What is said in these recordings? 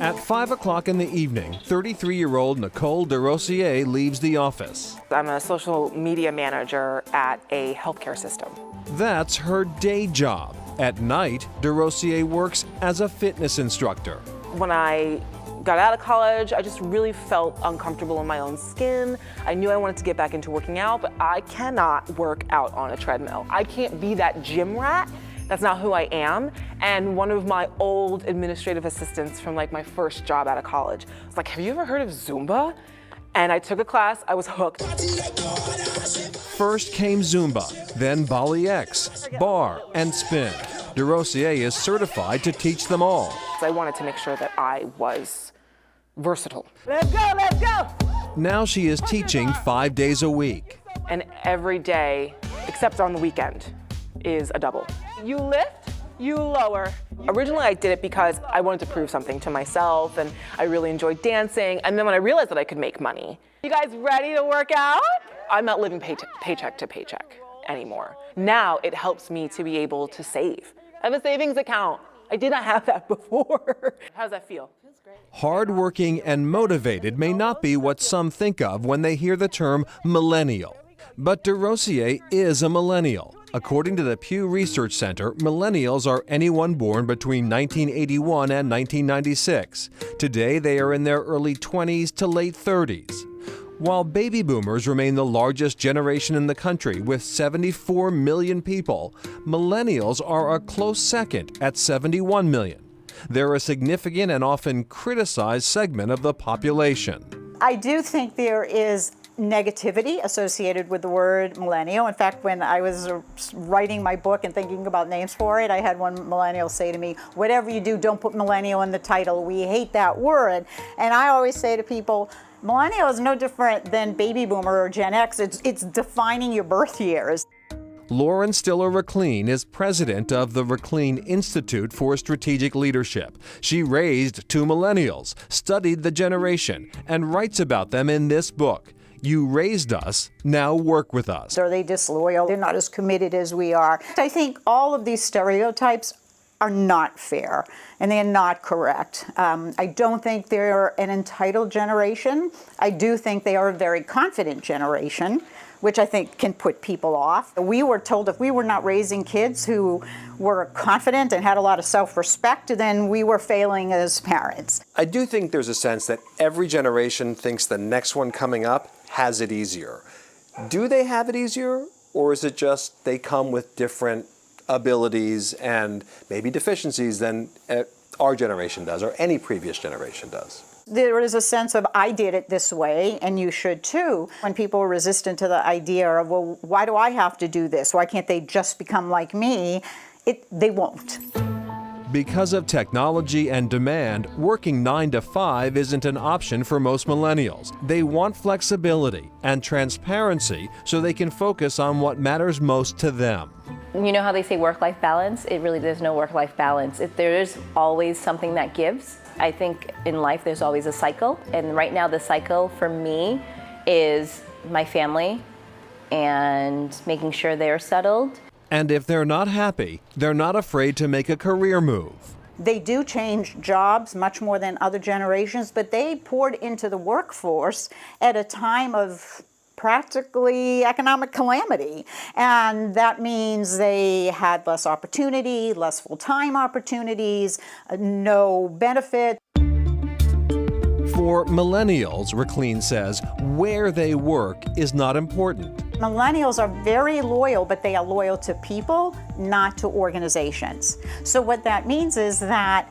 At 5 o'clock in the evening, 33-year-old Nicole DeRosier leaves the office. I'm a social media manager at a healthcare system. That's her day job. At night, DeRosier works as a fitness instructor. When I got out of college, I just really felt uncomfortable in my own skin. I knew I wanted to get back into working out, but I cannot work out on a treadmill. I can't be that gym rat. That's not who I am. And one of my old administrative assistants from like my first job out of college was like, have you ever heard of Zumba? And I took a class, I was hooked. First came Zumba, then Bali X, bar, and spin. DeRosier is certified to teach them all. So I wanted to make sure that I was versatile. Let's go, let's go! Now she is teaching 5 days a week. And every day, except on the weekend, is a double. You lift, you lower. Originally I did it because I wanted to prove something to myself and I really enjoyed dancing. And then when I realized that I could make money. You guys ready to work out? I'm not living paycheck to paycheck anymore. Now it helps me to be able to save. I have a savings account. I did not have that before. How does that feel? Hardworking and motivated may not be what some think of when they hear the term millennial. But DeRosier is a millennial. According to the Pew Research Center, millennials are anyone born between 1981 and 1996. Today, they are in their early 20s to late 30s. While baby boomers remain the largest generation in the country with 74 million people, millennials are a close second at 71 million. They're a significant and often criticized segment of the population. I do think there is negativity associated with the word millennial. In fact, when I was writing my book and thinking about names for it, I had one millennial say to me, whatever you do, don't put millennial in the title. We hate that word. And I always say to people, millennial is no different than baby boomer or Gen X. It's defining your birth years. Lauren Stiller Raclean is president of the Raclean Institute for Strategic Leadership. She raised 2 millennials, studied the generation, and writes about them in this book. You raised us, now work with us. Are they disloyal? They're not as committed as we are. I think all of these stereotypes are not fair and they're not correct. I don't think they're an entitled generation. I do think they are a very confident generation, which I think can put people off. We were told if we were not raising kids who were confident and had a lot of self-respect, then we were failing as parents. I do think there's a sense that every generation thinks the next one coming up has it easier. Do they have it easier, or is it just they come with different abilities and maybe deficiencies than our generation does or any previous generation does? There is a sense of, I did it this way, and you should too. When people are resistant to the idea of, well, why do I have to do this? Why can't they just become like me? They won't. Because of technology and demand, working 9 to 5 isn't an option for most millennials. They want flexibility and transparency so they can focus on what matters most to them. You know how they say work-life balance? There's no work-life balance. There is always something that gives. I think in life there's always a cycle, and right now the cycle for me is my family and making sure they're settled. And if they're not happy, they're not afraid to make a career move. They do change jobs much more than other generations, but they poured into the workforce at a time of practically economic calamity. And that means they had less opportunity, less full-time opportunities, no benefit. For millennials, Raclean says, where they work is not important. Millennials are very loyal, but they are loyal to people, not to organizations. So what that means is that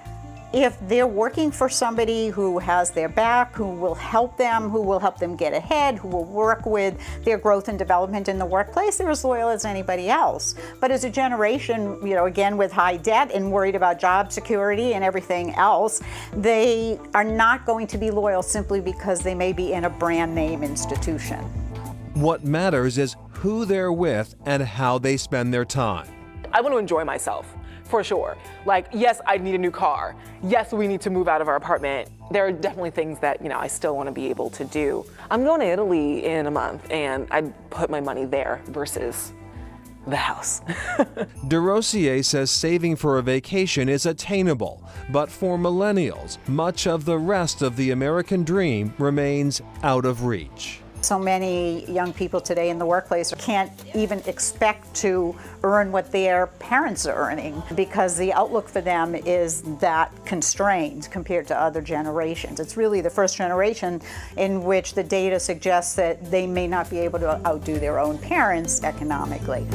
if they're working for somebody who has their back, who will help them get ahead, who will work with their growth and development in the workplace, they're as loyal as anybody else. But as a generation, again, with high debt and worried about job security and everything else, they are not going to be loyal simply because they may be in a brand name institution. What matters is who they're with and how they spend their time. I want to enjoy myself. For sure. Like, yes, I need a new car. Yes, we need to move out of our apartment. There are definitely things that, I still want to be able to do. I'm going to Italy in a month, and I'd put my money there versus the house. DeRosier says saving for a vacation is attainable, but for millennials, much of the rest of the American dream remains out of reach. So many young people today in the workplace can't even expect to earn what their parents are earning because the outlook for them is that constrained compared to other generations. It's really the first generation in which the data suggests that they may not be able to outdo their own parents economically.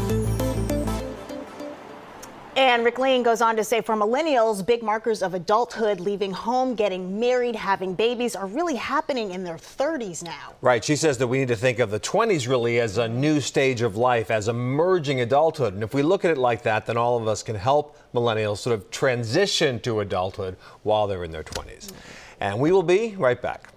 And Rick Lane goes on to say, for millennials, big markers of adulthood, leaving home, getting married, having babies, are really happening in their 30s now. Right. She says that we need to think of the 20s really as a new stage of life, as emerging adulthood. And if we look at it like that, then all of us can help millennials sort of transition to adulthood while they're in their 20s. And we will be right back.